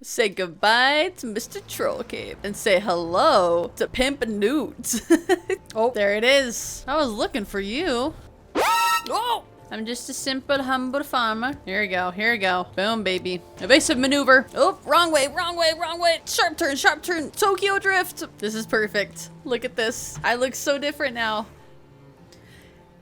Say goodbye to Mr. Troll Cape and say hello to Pimp Newt. Oh, there it is. I was looking for you. Oh! I'm just a simple, humble farmer. Here we go. Here we go. Boom, baby. Evasive maneuver. Oh, wrong way, wrong way, wrong way. Sharp turn, sharp turn. Tokyo drift. This is perfect. Look at this. I look so different now.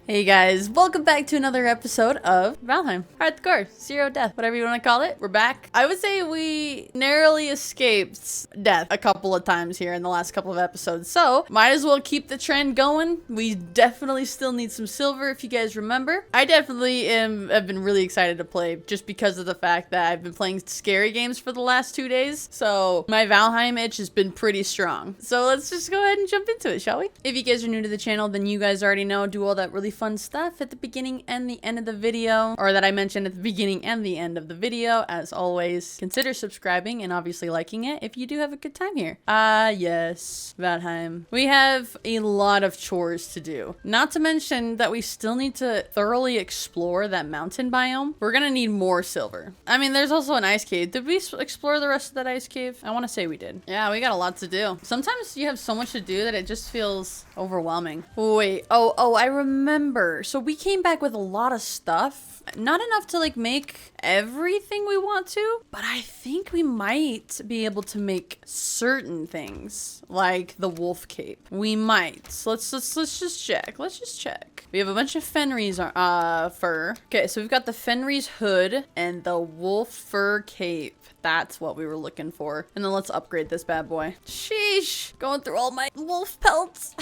Hey guys, welcome back to another episode of Valheim. Hardcore, zero death, whatever you want to call it. We're back. I would say we narrowly escaped death a couple of times here in the last couple of episodes. So, might as well keep the trend going. We definitely still need some silver if you guys remember. I definitely have been really excited to play just because of the fact that I've been playing scary games for the last 2 days. So, my Valheim H has been pretty strong. So, let's just go ahead and jump into it, shall we? If you guys are new to the channel, then you guys already know, do all that really fun stuff at the beginning and the end of the video, or that I mentioned at the beginning and the end of the video. As always, consider subscribing and obviously liking it if you do have a good time here. Yes, Valheim. We have a lot of chores to do. Not to mention that we still need to thoroughly explore that mountain biome. We're gonna need more silver. I mean, there's also an ice cave. Did we explore the rest of that ice cave? I want to say we did. Yeah, we got a lot to do. Sometimes you have so much to do that it just feels overwhelming. Wait, oh, I remember. So we came back with a lot of stuff. Not enough to like make everything we want to, but I think we might be able to make certain things like the wolf cape. We might. So let's just check. Let's just check. We have a bunch of Fenris fur. Okay, so we've got the Fenris hood and the wolf fur cape. That's what we were looking for. And then let's upgrade this bad boy. Sheesh. Going through all my wolf pelts.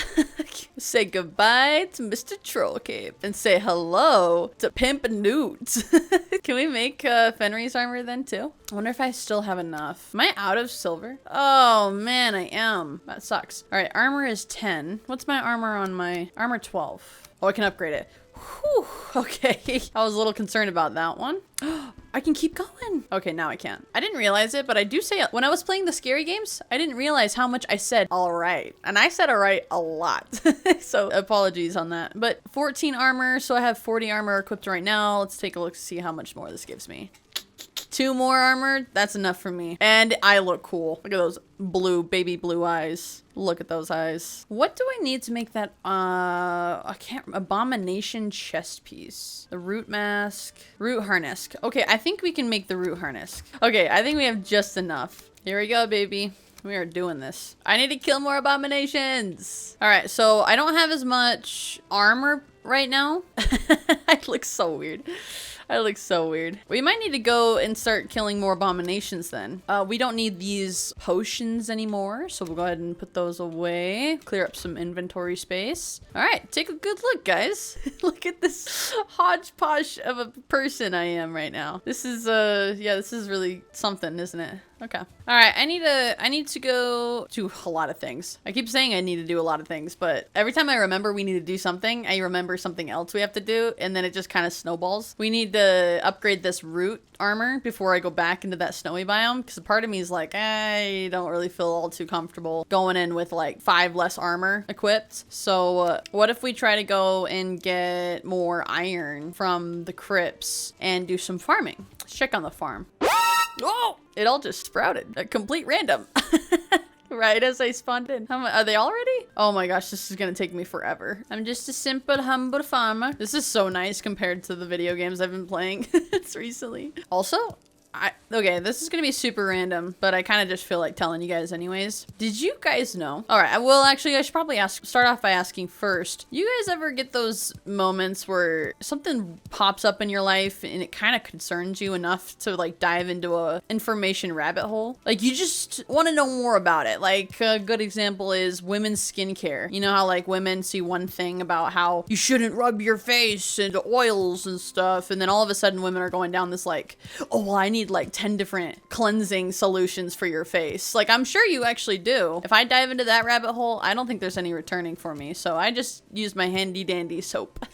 Say goodbye to Mr. Troll Cape and say hello to Pimp Newt. Can we make Fenris armor then too? I wonder if I still have enough. Am I out of silver? Oh man, I am. That sucks. All right, armor is 10. What's my armor on my armor? 12. Oh, I can upgrade it. Whew, okay. I was a little concerned about that one. I can keep going. Okay, now I can't. I didn't realize it, but I do say when I was playing the scary games, I didn't realize how much I said all right. And I said all right a lot. So apologies on that. But 14 armor, so I have 40 armor equipped right now. Let's take a look to see how much more this gives me. 2 more armor, that's enough for me. And I look cool. Look at those blue, baby blue eyes. Look at those eyes. What do I need to make that, abomination chest piece? The root mask, root harness. Okay, I think we can make the root harness. Okay, I think we have just enough. Here we go, baby. We are doing this. I need to kill more abominations. All right, so I don't have as much armor right now. I look so weird. I look so weird. We might need to go and start killing more abominations then. We don't need these potions anymore, so we'll go ahead and put those away. Clear up some inventory space. All right, take a good look, guys. Look at this hodgepodge of a person I am right now. This is, yeah, this is really something, isn't it? Okay. All right. I need to go do a lot of things. I keep saying I need to do a lot of things, but every time I remember we need to do something, I remember something else we have to do, and then it just kind of snowballs. We need to upgrade this root armor before I go back into that snowy biome, because a part of me is like, I don't really feel all too comfortable going in with like 5 less armor equipped. So what if we try to go and get more iron from the crypts and do some farming? Let's check on the farm. Oh, it all just sprouted. A complete random. Right as I spawned in. Are they all ready? Oh my gosh, this is gonna take me forever. I'm just a simple, humble farmer. This is so nice compared to the video games I've been playing recently. Also, okay, this is gonna be super random, but I kind of just feel like telling you guys anyways. Did you guys know? All right, well, actually, I should probably start off by asking first. You guys ever get those moments where something pops up in your life and it kind of concerns you enough to like dive into a information rabbit hole? Like you just want to know more about it. Like a good example is women's skincare. You know how like women see one thing about how you shouldn't rub your face into oils and stuff, and then all of a sudden women are going down this like, oh, well, I need like 10 different cleansing solutions for your face. Like, I'm sure you actually do. If I dive into that rabbit hole, I don't think there's any returning for me. So I just use my handy dandy soap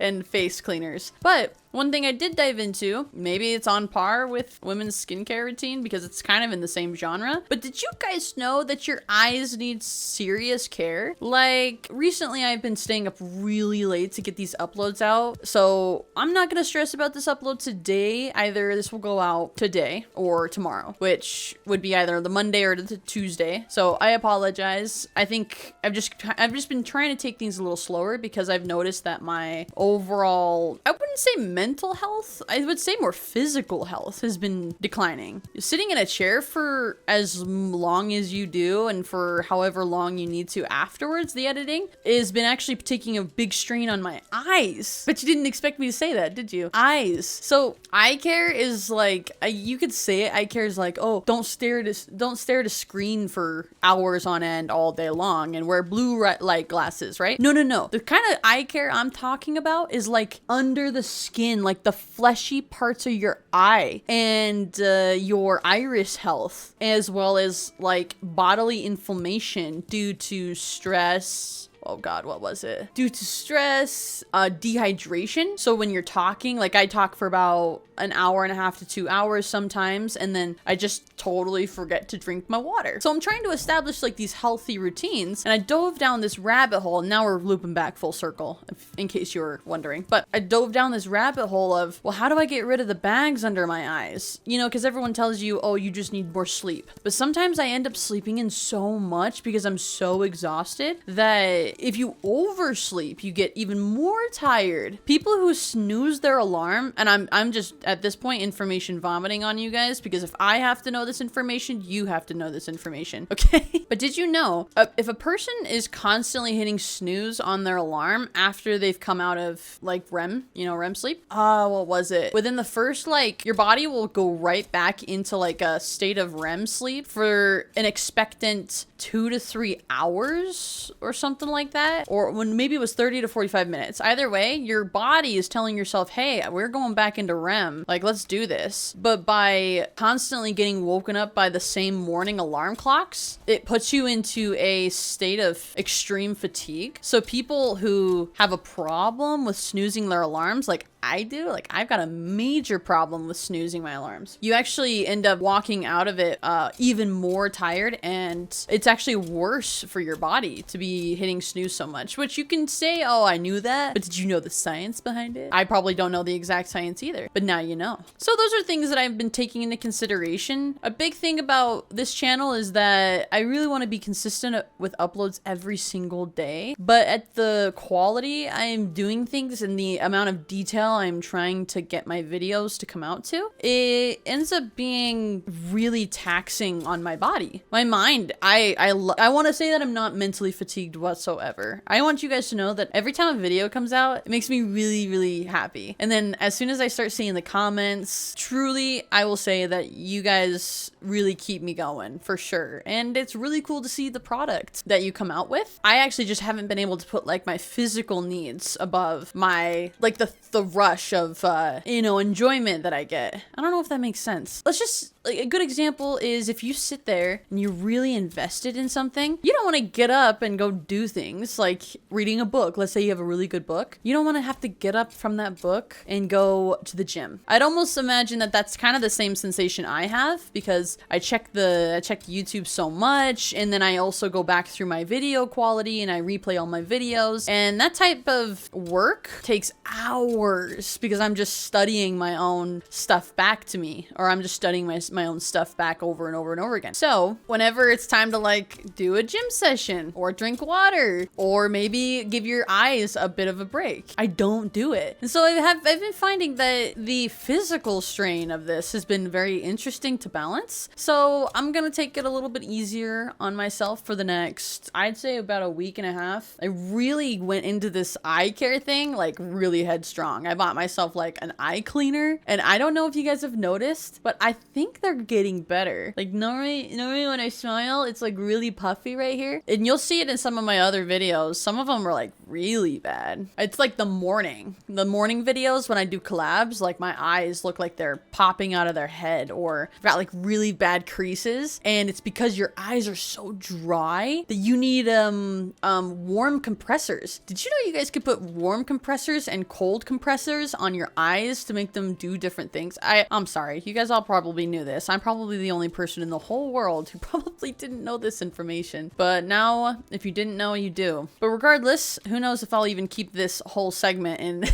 and face cleaners. But One thing I did dive into, maybe it's on par with women's skincare routine because it's kind of in the same genre, but did you guys know that your eyes need serious care? Like, recently I've been staying up really late to get these uploads out, so I'm not gonna stress about this upload today. Either this will go out today or tomorrow, which would be either the Monday or the Tuesday. So I apologize. I think I've just been trying to take things a little slower because I've noticed that my overall, I wouldn't say mental health, I would say more physical health has been declining. Sitting in a chair for as long as you do and for however long you need to afterwards, the editing, has been actually taking a big strain on my eyes. But you didn't expect me to say that, did you? Eyes. So eye care is like, you could say eye care is like, oh, don't stare at a screen for hours on end all day long and wear blue light glasses, right? No. The kind of eye care I'm talking about is like under the skin, like the fleshy parts of your eye and your iris health, as well as like bodily inflammation due to stress. Oh God, what was it? Due to stress, dehydration. So when you're talking, like I talk for about an hour and a half to 2 hours sometimes, and then I just totally forget to drink my water. So I'm trying to establish like these healthy routines, and I dove down this rabbit hole. Now we're looping back full circle, in case you were wondering. But I dove down this rabbit hole of, well, how do I get rid of the bags under my eyes? You know, because everyone tells you, oh, you just need more sleep. But sometimes I end up sleeping in so much because I'm so exhausted that if you oversleep, you get even more tired. People who snooze their alarm, and I'm just at this point information vomiting on you guys, because if I have to know this information, you have to know this information, okay? But did you know, if a person is constantly hitting snooze on their alarm after they've come out of like REM, you know, REM sleep? What was it? Within the first, like, your body will go right back into like a state of REM sleep for an expectant 2 to 3 hours or something like that, or when maybe it was 30 to 45 minutes. Either way, your body is telling yourself, hey, we're going back into REM, like, let's do this. But by constantly getting woken up by the same morning alarm clocks, it puts you into a state of extreme fatigue. So people who have a problem with snoozing their alarms, like I do, like I've got a major problem with snoozing my alarms. You actually end up walking out of it even more tired, and it's actually worse for your body to be hitting snooze so much, which you can say, oh, I knew that, but did you know the science behind it? I probably don't know the exact science either, but now you know. So those are things that I've been taking into consideration. A big thing about this channel is that I really want to be consistent with uploads every single day, but at the quality I'm doing things and the amount of detail I'm trying to get my videos to come out to, it ends up being really taxing on my body. My mind, I want to say that I'm not mentally fatigued whatsoever. I want you guys to know that every time a video comes out, it makes me really, really happy. And then as soon as I start seeing the comments, truly, I will say that you guys really keep me going for sure. And it's really cool to see the product that you come out with. I actually just haven't been able to put like my physical needs above my, like the rush of, you know, enjoyment that I get. I don't know if that makes sense. Let's just, like, a good example is if you sit there and you're really invested in something, you don't want to get up and go do things like reading a book. Let's say you have a really good book. You don't want to have to get up from that book and go to the gym. I'd almost imagine that that's kind of the same sensation I have, because I check YouTube so much, and then I also go back through my video quality and I replay all my videos, and that type of work takes hours because I'm just studying my own stuff back to me, or I'm just studying my own stuff back over and over and over again. So whenever it's time to like do a gym session or drink water or maybe give your eyes a bit of a break, I don't do it. And so I've been finding that the physical strain of this has been very interesting to balance. So I'm gonna take it a little bit easier on myself for the next, I'd say, about a week and a half. I really went into this eye care thing like really headstrong. I bought myself like an eye cleaner, and I don't know if you guys have noticed, but I think they're getting better. Like normally when I smile, it's like really puffy right here. And you'll see it in some of my other videos. Some of them are like really bad. It's like the morning videos when I do collabs, like my eyes look like they're popping out of their head, or I've got like really bad creases. And it's because your eyes are so dry that you need warm compressors. Did you know you guys could put warm compressors and cold compressors on your eyes to make them do different things? I'm sorry, you guys all probably knew this. I'm probably the only person in the whole world who probably didn't know this information. But now, if you didn't know, you do. But regardless, who knows if I'll even keep this whole segment in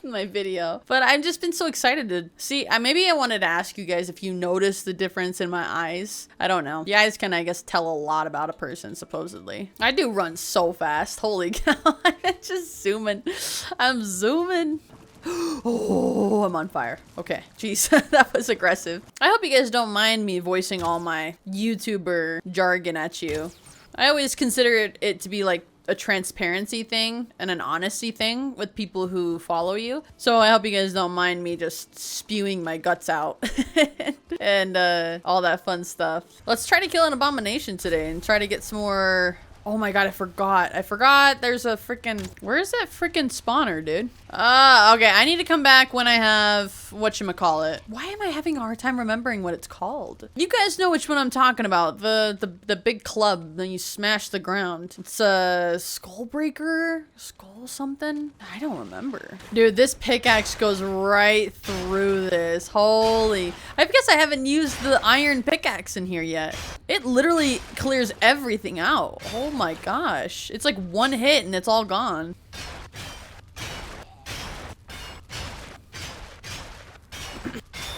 my video. But I've just been so excited to see. Maybe I wanted to ask you guys if you noticed the difference in my eyes. I don't know. The eyes can, I guess, tell a lot about a person, supposedly. I do run so fast. Holy cow. I'm just zooming. I'm zooming. Oh, I'm on fire. Okay, jeez, that was aggressive. I hope you guys don't mind me voicing all my YouTuber jargon at you. I always consider it to be like a transparency thing and an honesty thing with people who follow you. So I hope you guys don't mind me just spewing my guts out and all that fun stuff. Let's try to kill an abomination today and try to get some more. Oh my god, I forgot there's a freaking, where's that freaking spawner, dude? Okay, I need to come back when I have whatchamacallit. Why am I having a hard time remembering what it's called? You guys know which one I'm talking about. The big club, then you smash the ground. It's a Skullbreaker? Skull something? I don't remember. Dude, this pickaxe goes right through this. Holy. I guess I haven't used the iron pickaxe in here yet. It literally clears everything out. Oh my gosh. It's like one hit and it's all gone.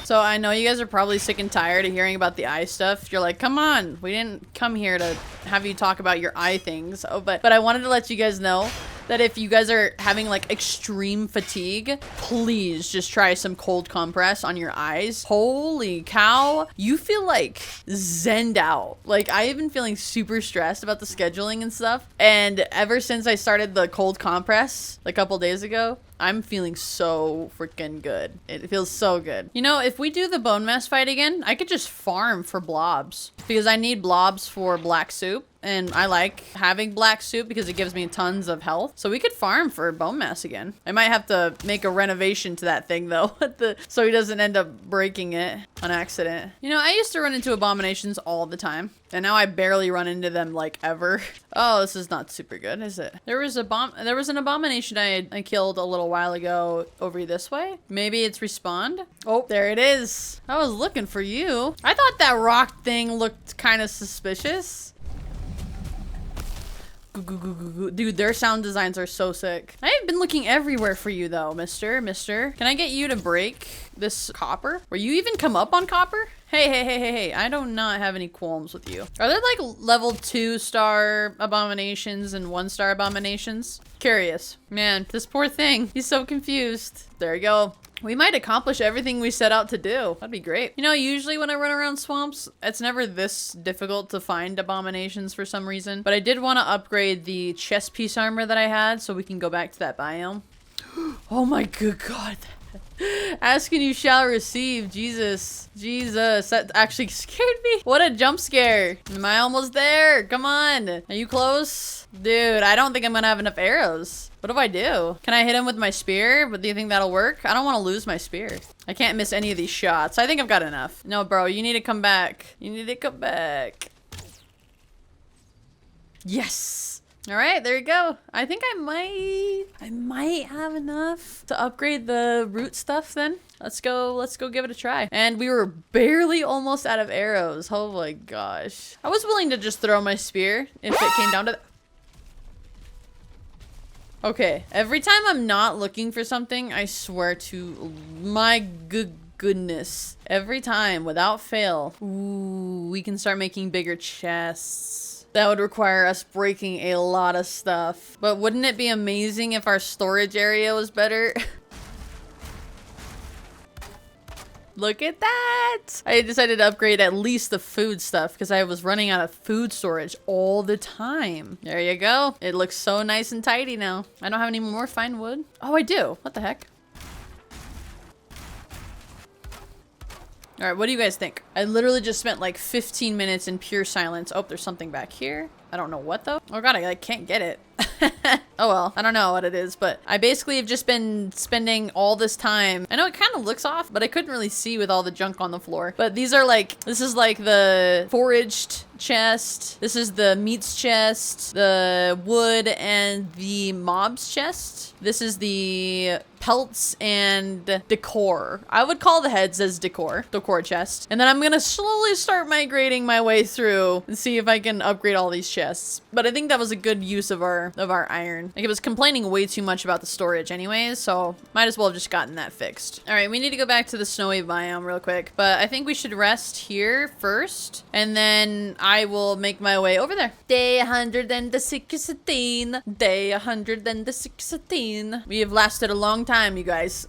So I know you guys are probably sick and tired of hearing about the eye stuff. You're like, come on, we didn't come here to have you talk about your eye things. Oh, but I wanted to let you guys know that if you guys are having like extreme fatigue, please just try some cold compress on your eyes. Holy cow, you feel like zenned out. Like I've been feeling super stressed about the scheduling and stuff. And ever since I started the cold compress a couple days ago, I'm feeling so freaking good. It feels so good. You know, if we do the bone mass fight again, I could just farm for blobs because I need blobs for black soup. And I like having black soup because it gives me tons of health. So we could farm for bone mass again. I might have to make a renovation to that thing though, so he doesn't end up breaking it on accident. You know, I used to run into abominations all the time. And now I barely run into them like ever. Oh, this is not super good, is it? There was an abomination I killed a little while ago over this way. Maybe it's respawned. Oh, there it is. I was looking for you. I thought that rock thing looked kind of suspicious. Dude, their sound designs are so sick. I've been looking everywhere for you though, mister. Can I get you to break this copper? Will you even come up on copper? Hey, I do not have any qualms with you. Are there like level 2-star abominations and 1-star abominations? Curious. Man, this poor thing. He's so confused. There you go. We might accomplish everything we set out to do. That'd be great. You know, usually when I run around swamps, it's never this difficult to find abominations for some reason. But I did want to upgrade the chest piece armor that I had so we can go back to that biome. Oh my good god. Ask and you shall receive. Jesus, that actually scared me. What a jump scare. Am I almost there? Come on, are you close? Dude, I don't think I'm gonna have enough arrows. What do I do? Can I hit him with my spear? But do you think that'll work? I don't want to lose my spear. I can't miss any of these shots. I think I've got enough. No, bro, you need to come back. You need to come back. Yes. All right, there you go. I think I might have enough to upgrade the root stuff then. Let's go give it a try. And we were barely almost out of arrows. Oh my gosh. I was willing to just throw my spear if it came down to that. Okay, every time I'm not looking for something, I swear to my goodness. Every time, without fail. Ooh, we can start making bigger chests. That would require us breaking a lot of stuff. But wouldn't it be amazing if our storage area was better? Look at that! I decided to upgrade at least the food stuff because I was running out of food storage all the time. There you go. It looks so nice and tidy now. I don't have any more fine wood. Oh, I do. What the heck? All right, what do you guys think? I literally just spent like 15 minutes in pure silence. Oh, there's something back here. I don't know what though. Oh god, I like can't get it. Oh well, I don't know what it is, but I basically have just been spending all this time. I know it kind of looks off, but I couldn't really see with all the junk on the floor. But these are like, this is like the foraged chest. This is the meats chest, the wood and the mobs chest. This is the pelts and decor. I would call the heads as decor chest. And then I'm gonna slowly start migrating my way through and see if I can upgrade all these chests. But I think that was a good use of our iron. Like, it was complaining way too much about the storage anyways, so might as well have just gotten that fixed. All right, we need to go back to the snowy biome real quick, but I think we should rest here first, and then I will make my way over there. Day 116. Day 116. We have lasted a long time, you guys.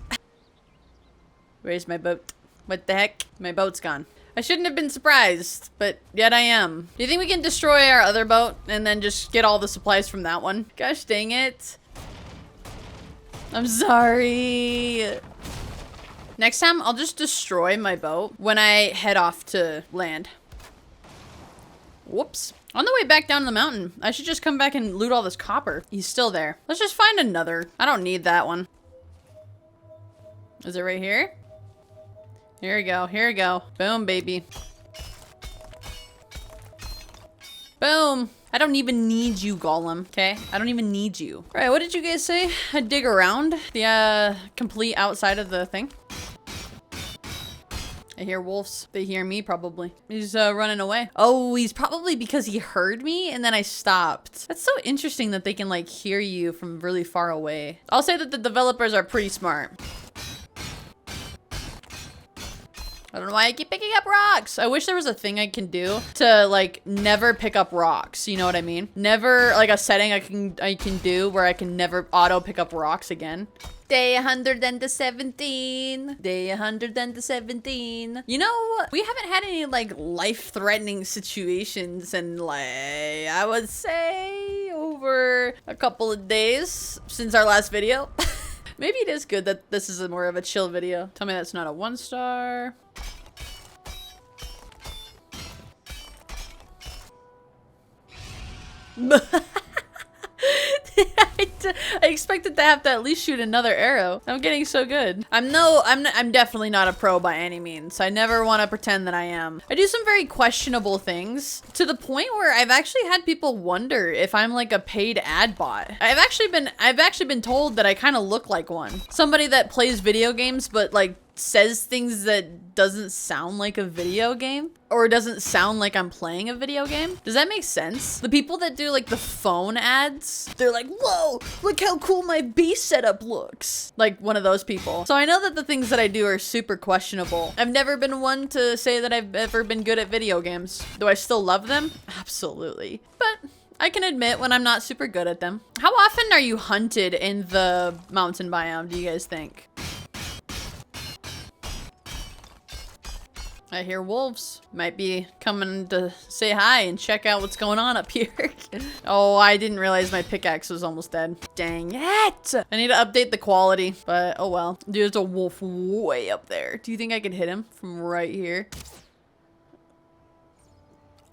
Where's my boat? What the heck? My boat's gone. I shouldn't have been surprised, but yet I am. Do you think we can destroy our other boat and then just get all the supplies from that one? Gosh dang it. I'm sorry. Next time, I'll just destroy my boat when I head off to land. Whoops. On the way back down the mountain, I should just come back and loot all this copper. He's still there. Let's just find another. I don't need that one. Is it right here? Here we go. Here we go. Boom, baby. Boom. I don't even need you, Golem, okay? I don't even need you. All right, what did you guys say? I dig around the complete outside of the thing. I hear wolves. They hear me probably. He's running away. Oh, he's probably because he heard me and then I stopped. That's so interesting that they can like hear you from really far away. I'll say that the developers are pretty smart. I don't know why I keep picking up rocks. I wish there was a thing I can do to like never pick up rocks. You know what I mean? Never like a setting I can do where I can never auto pick up rocks again. Day 117. Day 117. You know, we haven't had any like life-threatening situations in like, I would say over a couple of days since our last video. Maybe it is good that this is more of a chill video. Tell me that's not a 1-star. I expected to have to at least shoot another arrow. I'm getting so good. I'm definitely not a pro by any means. I never want to pretend that I am. I do some very questionable things to the point where I've actually had people wonder if I'm like a paid ad bot. I've actually been told that I kind of look like one. Somebody that plays video games but like says things that doesn't sound like a video game or doesn't sound like I'm playing a video game. Does that make sense? The people that do like the phone ads, they're like, whoa, look how cool my base setup looks. Like one of those people. So I know that the things that I do are super questionable. I've never been one to say that I've ever been good at video games. Do I still love them? Absolutely. But I can admit when I'm not super good at them. How often are you hunted in the mountain biome, do you guys think? I hear wolves. Might be coming to say hi and check out what's going on up here. Oh, I didn't realize my pickaxe was almost dead. Dang it! I need to update the quality, but oh well. Dude, there's a wolf way up there. Do you think I could hit him from right here?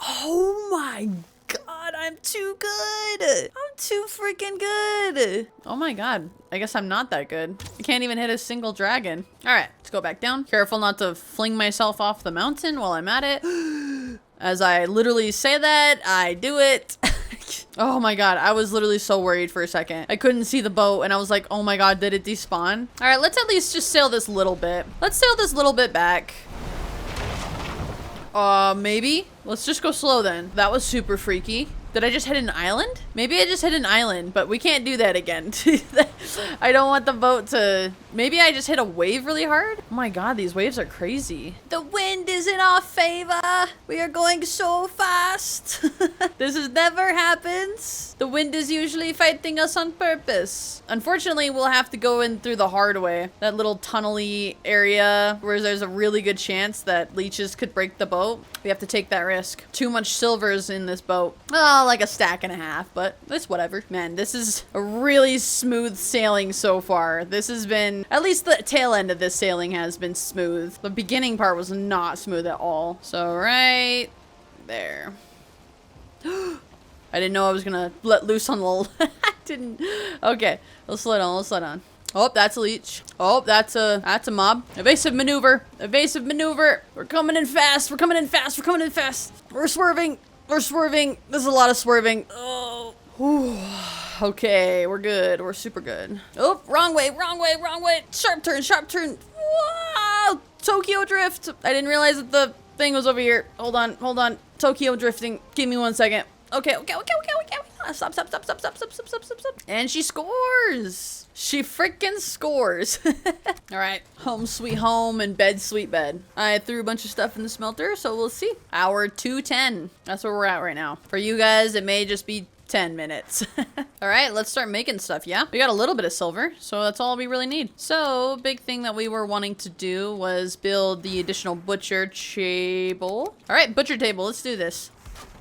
Oh my god, I'm too good! I'm too freaking good! Oh my god, I guess I'm not that good. I can't even hit a single dragon. Alright, let's go back down. Careful not to fling myself off the mountain while I'm at it. As I literally say that, I do it. Oh my god, I was literally so worried for a second. I couldn't see the boat and I was like, oh my god, did it despawn? Alright, let's at least just sail this little bit. Let's sail this little bit back. Maybe? Let's just go slow then. That was super freaky. Did I just hit an island? Maybe I just hit an island, but we can't do that again. I don't want the boat to... Maybe I just hit a wave really hard? Oh my god, these waves are crazy. The wind is in our favor. We are going so fast. This has never happens. The wind is usually fighting us on purpose. Unfortunately, we'll have to go in through the hard way. That little tunnely area where there's a really good chance that leeches could break the boat. We have to take that risk. Too much silver is in this boat. Oh like a stack and a half, but it's whatever. Man, this is a really smooth sailing so far. This has been, at least the tail end of this sailing has been smooth. The beginning part was not smooth at all. So right there. I didn't know I was gonna let loose on the I didn't. Okay, let's slow down, let's slow down. Oh, that's a leech. Oh, that's a mob. Evasive maneuver. Evasive maneuver. We're coming in fast. We're coming in fast. We're coming in fast. We're swerving. We're swerving. There's a lot of swerving. Oh. Whew. Okay, we're good. We're super good. Oh, wrong way, wrong way, wrong way. Sharp turn, sharp turn. Wow! Tokyo drift. I didn't realize that the thing was over here. Hold on, hold on. Tokyo drifting. Give me 1 second. Okay. Stop. And she scores. She freaking scores. All right. Home sweet home and bed sweet bed. I threw a bunch of stuff in the smelter, so we'll see. Hour 2:10. That's where we're at right now. For you guys, it may just be 10 minutes. All right, let's start making stuff, yeah? We got a little bit of silver, so that's all we really need. So, big thing that we were wanting to do was build the additional butcher table. All right, butcher table, let's do this.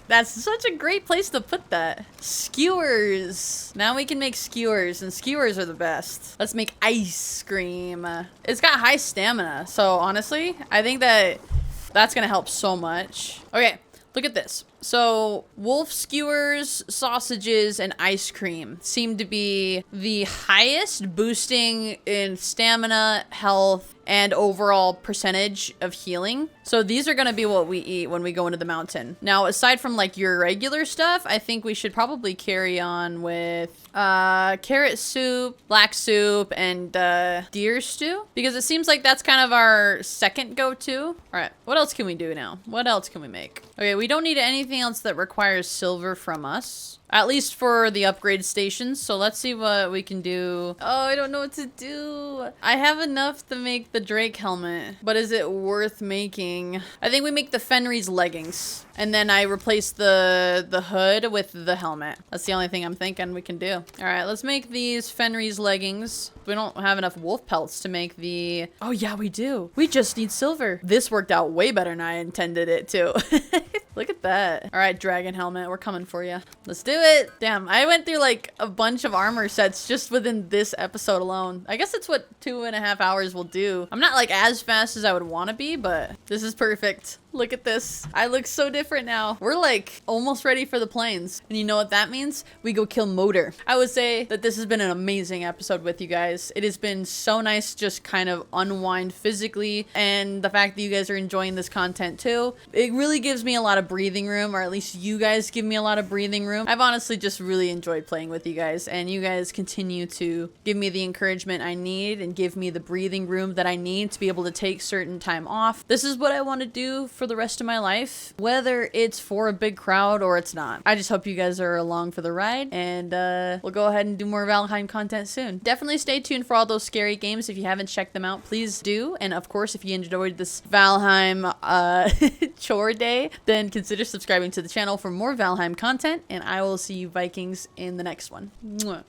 That's such a great place to put that. Skewers. Now we can make skewers, and skewers are the best. Let's make ice cream. It's got high stamina, so honestly, I think that's gonna help so much. Okay, look at this. So, wolf skewers, sausages, and ice cream seem to be the highest boosting in stamina, health, and overall percentage of healing. So these are gonna be what we eat when we go into the mountain. Now, aside from like your regular stuff, I think we should probably carry on with carrot soup, black soup, and deer stew, because it seems like that's kind of our second go-to. All right, what else can we do now? What else can we make? Okay, we don't need anything else that requires silver from us. At least for the upgrade stations. So let's see what we can do. Oh, I don't know what to do. I have enough to make the Drake helmet, but is it worth making? I think we make the Fenris leggings, and then I replace the hood with the helmet. That's the only thing I'm thinking we can do. All right, let's make these Fenris leggings. We don't have enough wolf pelts to make the... Oh yeah, we do. We just need silver. This worked out way better than I intended it to. Look at that. All right, dragon helmet, we're coming for you. Let's do it. Damn, I went through like a bunch of armor sets just within this episode alone. I guess that's what 2.5 hours will do. I'm not like as fast as I would want to be, but this is perfect. Look at this. I look so different now. We're like almost ready for the plains. And you know what that means? We go kill Motor. I would say that this has been an amazing episode with you guys. It has been so nice just kind of unwind physically, and the fact that you guys are enjoying this content too. It really gives me a lot of breathing room, or at least you guys give me a lot of breathing room. I've honestly just really enjoyed playing with you guys, and you guys continue to give me the encouragement I need and give me the breathing room that I need to be able to take certain time off. This is what I want to do for the rest of my life, whether it's for a big crowd or it's not. I just hope you guys are along for the ride, and we'll go ahead and do more Valheim content soon. Definitely stay tuned for all those scary games. If you haven't checked them out, please do. And of course, if you enjoyed this Valheim chore day, then consider subscribing to the channel for more Valheim content, and I will see you Vikings in the next one. Mwah.